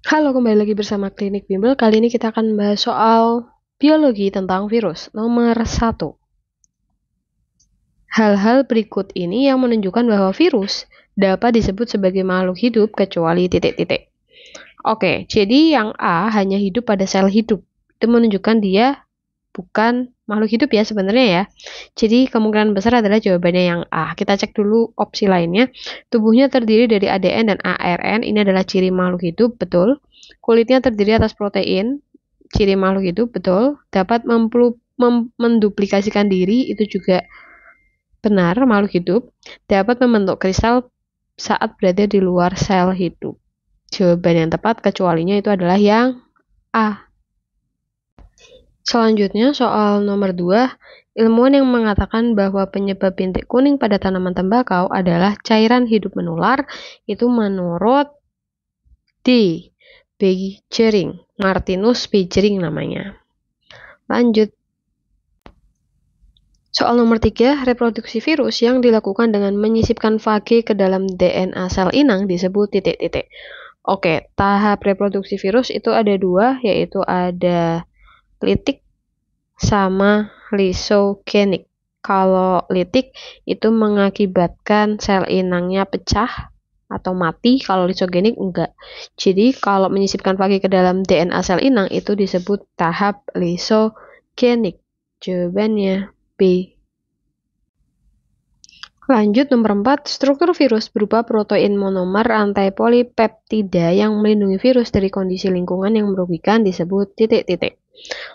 Halo, kembali lagi bersama Klinik Bimbel. Kali ini kita akan membahas soal biologi tentang virus. Nomor 1. Hal-hal berikut ini yang menunjukkan bahwa virus dapat disebut sebagai makhluk hidup kecuali titik-titik. Oke, jadi yang A hanya hidup pada sel hidup. Itu menunjukkan dia bukan makhluk hidup ya sebenarnya ya. Jadi kemungkinan besar adalah jawabannya yang A. Kita cek dulu opsi lainnya. Tubuhnya terdiri dari ADN dan ARN. Ini adalah ciri makhluk hidup, betul. Kulitnya terdiri atas protein, ciri makhluk hidup, betul. Dapat menduplikasikan diri, itu juga benar, makhluk hidup. Dapat membentuk kristal saat berada di luar sel hidup. Jawaban yang tepat kecualinya itu adalah yang A. Selanjutnya, soal nomor 2, ilmuwan yang mengatakan bahwa penyebab bintik kuning pada tanaman tembakau adalah cairan hidup menular, itu menurut D. Beijering, Martinus Beijering namanya. Lanjut. Soal nomor 3, reproduksi virus yang dilakukan dengan menyisipkan fage ke dalam DNA sel inang disebut titik-titik. Oke, tahap reproduksi virus itu ada 2, yaitu ada litik sama lysogenik. Kalau litik itu mengakibatkan sel inangnya pecah atau mati, kalau lysogenik enggak. Jadi kalau menyisipkan fage ke dalam DNA sel inang itu disebut tahap lysogenik. Jawabannya B. Lanjut nomor 4, struktur virus berupa protein monomer rantai polipeptida yang melindungi virus dari kondisi lingkungan yang merugikan disebut titik-titik.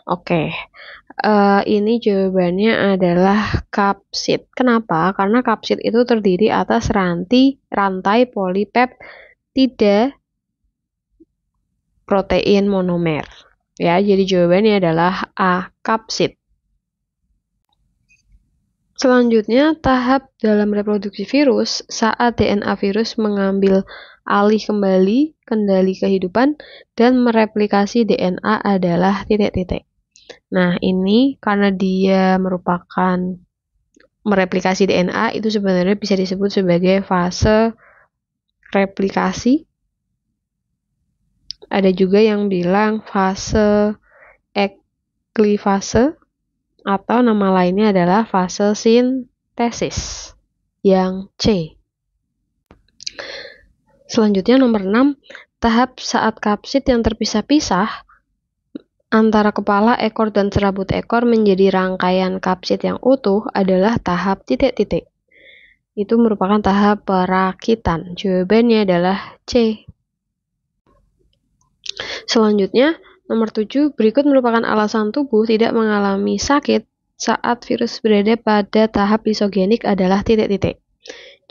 Oke, ini jawabannya adalah kapsid. Kenapa? Karena kapsid itu terdiri atas rantai polipeptida protein monomer. Ya, jadi jawabannya adalah A, kapsid. Selanjutnya, tahap dalam reproduksi virus saat DNA virus mengambil alih kembali kendali kehidupan dan mereplikasi DNA adalah titik-titik. Nah, ini karena dia merupakan mereplikasi DNA, itu sebenarnya bisa disebut sebagai fase replikasi. Ada juga yang bilang fase eklifase, atau nama lainnya adalah fase sintesis, yang C. Selanjutnya nomor 6, tahap saat kapsid yang terpisah-pisah antara kepala, ekor, dan serabut ekor menjadi rangkaian kapsid yang utuh adalah tahap titik-titik. Itu merupakan tahap perakitan. Jawabannya adalah C. Selanjutnya, nomor 7, berikut merupakan alasan tubuh tidak mengalami sakit saat virus berada pada tahap lysogenik adalah titik-titik.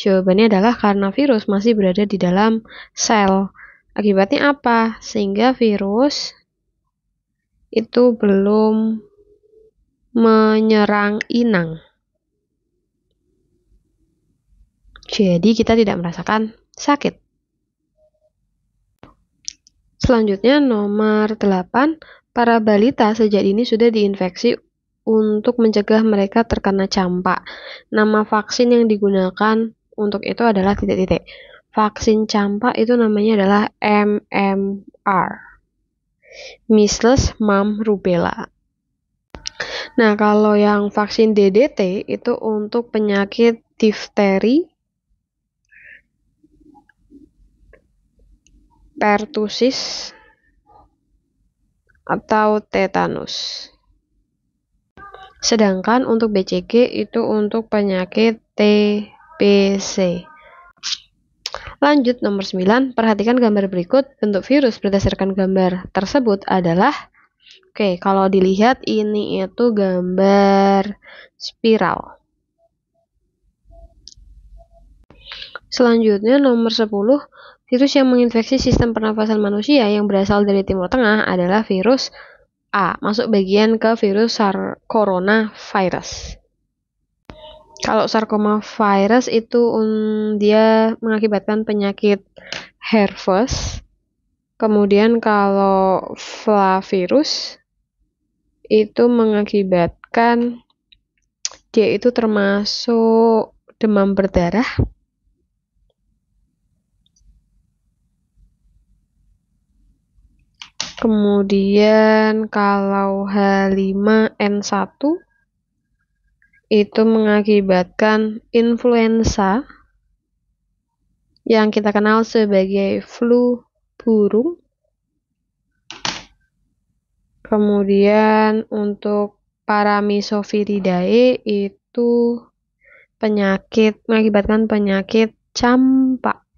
Jawabannya adalah karena virus masih berada di dalam sel. Akibatnya apa? Sehingga virus itu belum menyerang inang. Jadi kita tidak merasakan sakit. Selanjutnya nomor 8, para balita sejak dini sudah diinfeksi untuk mencegah mereka terkena campak. Nama vaksin yang digunakan untuk itu adalah titik-titik. Vaksin campak itu namanya adalah MMR. Measles, Mumps, Rubella. Nah, kalau yang vaksin DDT itu untuk penyakit difteri, pertusis, atau tetanus. Sedangkan untuk BCG itu untuk penyakit TBC. Lanjut nomor 9, perhatikan gambar berikut. Bentuk virus berdasarkan gambar tersebut adalah, oke, kalau dilihat ini itu gambar spiral. Selanjutnya nomor 10, virus yang menginfeksi sistem pernafasan manusia yang berasal dari Timur Tengah adalah virus A, masuk bagian ke virus coronavirus. Kalau sarcomavirus itu dia mengakibatkan penyakit herpes. Kemudian kalau flavirus itu mengakibatkan, dia itu termasuk demam berdarah. Kemudian kalau H5N1 itu mengakibatkan influenza yang kita kenal sebagai flu burung. Kemudian untuk Paramyxoviridae itu mengakibatkan penyakit campak.